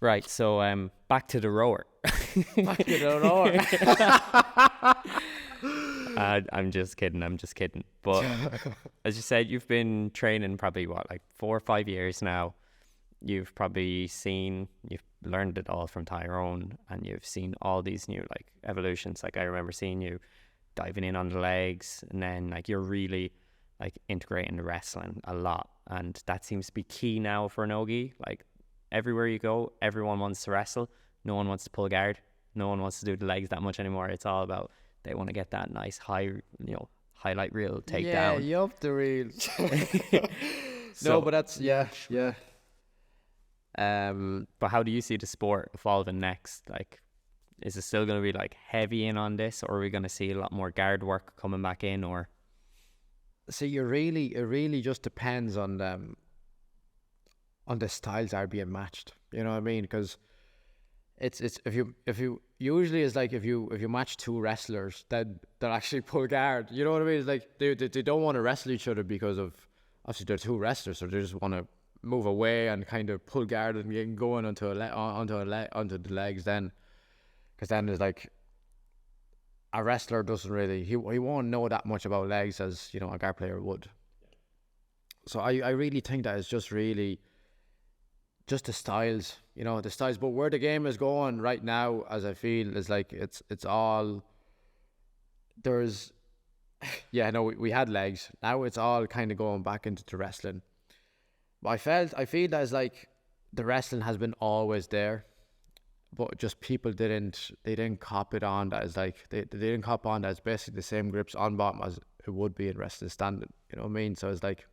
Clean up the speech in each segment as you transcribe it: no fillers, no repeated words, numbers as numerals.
Right, so back to the rower. Back to the rower. I'm just kidding. But as you said, you've been training probably like 4 or 5 years now. You've learned it all from Tyrone, and you've seen all these new like evolutions. Like I remember seeing you diving in on the legs, and then like you're really like integrating the wrestling a lot, and that seems to be key now for Nogi. Like everywhere you go, everyone wants to wrestle. No one wants to pull guard. No one wants to do the legs that much anymore. It's all about they want to get that nice highlight reel takedown. Yeah, you up the reel. So, No, but that's yeah. But how do you see the sport evolving next? Like, is it still going to be like heavy in on this, or are we going to see a lot more guard work coming back in? Or see, it really just depends on the styles are being matched. You know what I mean? Because it's if you usually it's like if you match two wrestlers, then they'll actually pull guard. You know what I mean? It's like they don't want to wrestle each other because of obviously they're two wrestlers, so they just want to move away and kind of pull guard and get going onto the legs. Then, because then there's like a wrestler doesn't really he won't know that much about legs as a guard player would. So I really think that it's just really just the styles, the styles. But where the game is going right now, as I feel, is like it's all there's. Yeah, no, we had legs. Now it's all kind of going back into the wrestling. But I feel that it's like the wrestling has been always there, but just people didn't cop it on. That is like they didn't cop on that it's basically the same grips on bottom as it would be in wrestling standard. You know what I mean? So it's like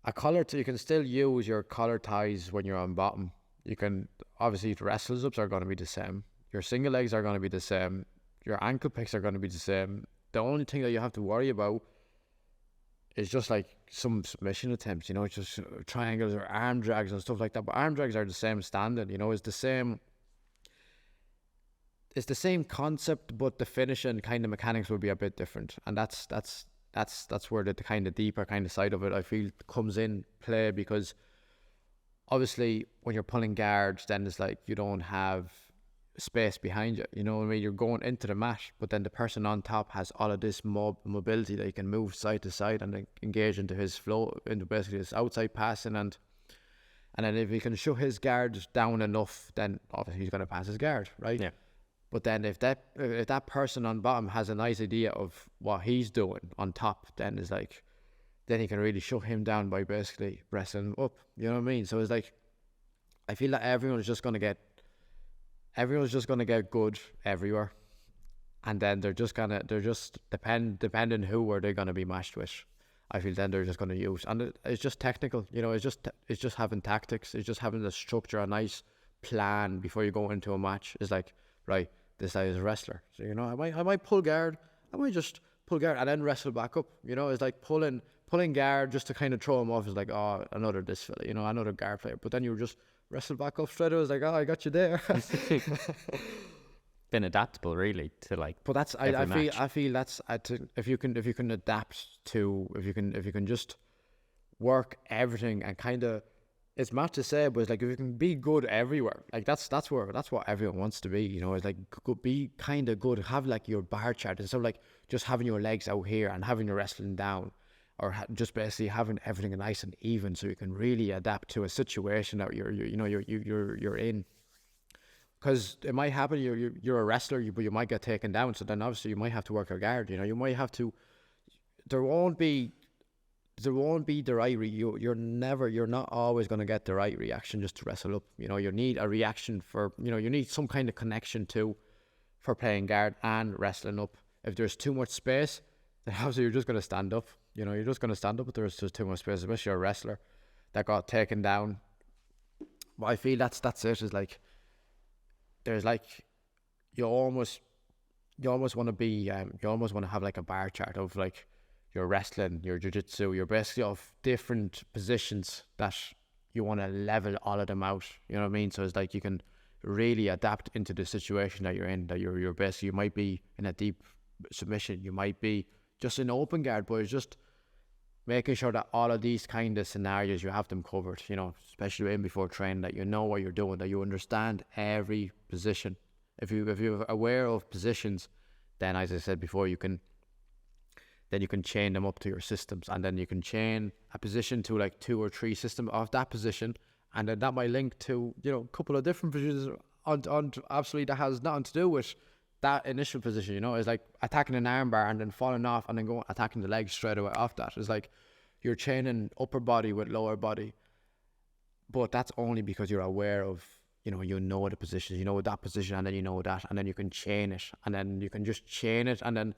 a collar. You can still use your collar ties when you're on bottom. You can obviously the wrestles ups are going to be the same. Your single legs are going to be the same. Your ankle picks are going to be the same. The only thing that you have to worry about is just like some submission attempts, just triangles or arm drags and stuff like that. But arm drags are the same standard, it's the same concept, but the finish and kind of mechanics will be a bit different. And that's where the kind of deeper kind of side of it I feel comes in play, because obviously when you're pulling guards, then it's like you don't have space behind you, you know what I mean? You're going into the mat, but then the person on top has all of this mobility that he can move side to side and engage into his flow, into basically his outside passing, and then if he can shut his guard down enough, then obviously he's going to pass his guard, right? Yeah. But then if that person on bottom has a nice idea of what he's doing on top, then it's like then he can really shut him down by basically pressing him up, you know what I mean? So it's like I feel that everyone's just going to get good everywhere, and then they're just depending who are they gonna be matched with. I feel then they're just gonna use, and it's just technical, it's just having tactics, it's just having the structure, a nice plan before you go into a match. It's like, right, this guy is a wrestler, so I might pull guard, I might just pull guard and then wrestle back up. It's like pulling guard just to kind of throw him off. Is like, oh, another this fella, another guard player, but then you just wrestle back up straight away. It's like, oh, I got you there. Been adaptable really to like. But that's I feel that's if you can adapt to, if you can just work everything and kind of, it's mad to say, but it's like if you can be good everywhere, like that's what everyone wants to be. It's like be kind of good, have like your bar chart instead of like just having your legs out here and having your wrestling down, or just basically having everything nice and even, so you can really adapt to a situation that you're in. Because it might happen you're a wrestler, but you might get taken down. So then obviously you might have to work your guard. You might have to. There won't be the right. You're not always going to get the right reaction just to wrestle up. You need a reaction for. You need some kind of connection for playing guard and wrestling up. If there's too much space, then obviously you're just going to stand up. You're just going to stand up, but there's just too much space, especially you're a wrestler that got taken down. But I feel that's it. Is like there's like you almost want to be you almost want to have like a bar chart of like your wrestling, your jiu-jitsu, you're basically of different positions that you want to level all of them out. You know what I mean? So it's like you can really adapt into the situation that you're in. That you're basically, you might be in a deep submission, you might be just in open guard, but it's just making sure that all of these kind of scenarios, you have them covered, you know, especially in before training, that you know what you're doing, that you understand every position. If you're aware of positions, then as I said before, you can chain them up to your systems, and then you can chain a position to like 2 or 3 systems of that position, and then that might link to, you know, a couple of different positions on absolutely that has nothing to do with that initial position. You know, it's like attacking an armbar and then falling off and then going attacking the legs straight away off that. It's like you're chaining upper body with lower body, but that's only because you're aware of, you know the positions, you know that position, and then you know that, and then you can chain it, and then you can just chain it, and then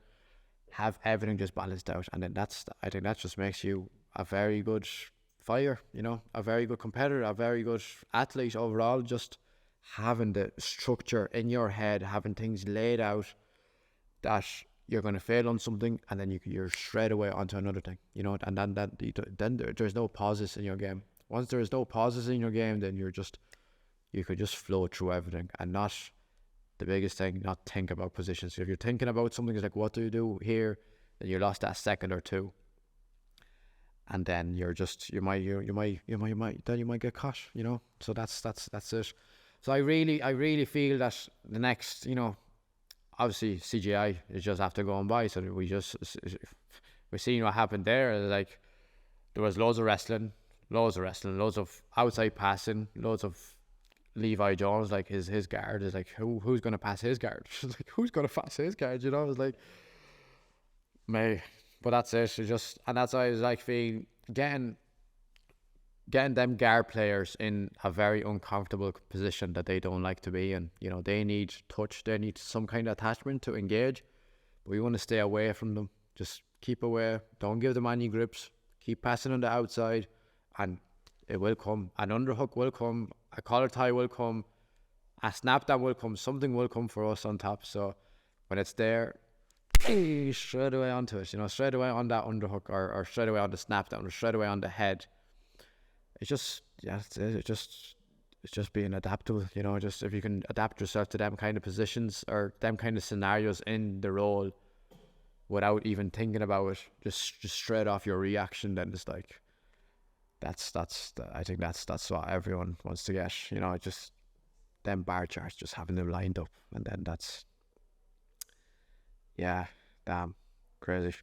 have everything just balanced out. And then I think that just makes you a very good fighter, you know, a very good competitor, a very good athlete overall. Just having the structure in your head, having things laid out that you're going to fail on something, and then you're straight away onto another thing, you know, and then there's no pauses in your game. Once there is no pauses in your game, then you could just flow through everything, and not the biggest thing, not think about positions. If you're thinking about something, it's like, what do you do here? Then you lost that second or two, and then you might get caught, you know. So that's it. So I really feel that the next, you know, obviously CGI is just after going by. So we're seeing what happened there. Like, there was loads of wrestling, loads of outside passing, loads of Levi Jones, like his guard is like, who's gonna pass his guard? Like, who's gonna pass his guard? You know, it's like, may. But that's it. And that's why I was like, feeling getting them guard players in a very uncomfortable position that they don't like to be in. You know, they need touch, they need some kind of attachment to engage, but we want to stay away from them. Just keep away. Don't give them any grips. Keep passing on the outside, and it will come. An underhook will come. A collar tie will come. A snap down will come. Something will come for us on top. So when it's there, straight away onto it. You know, straight away on that underhook, or straight away on the snap down, or straight away on the head. It's just, yeah, it's just being adaptable. You know, just if you can adapt yourself to them kind of positions or them kind of scenarios in the role without even thinking about it, just straight off your reaction, then it's like, I think that's what everyone wants to get, you know, just them bar charts, just having them lined up, and then that's, yeah, damn, crazy.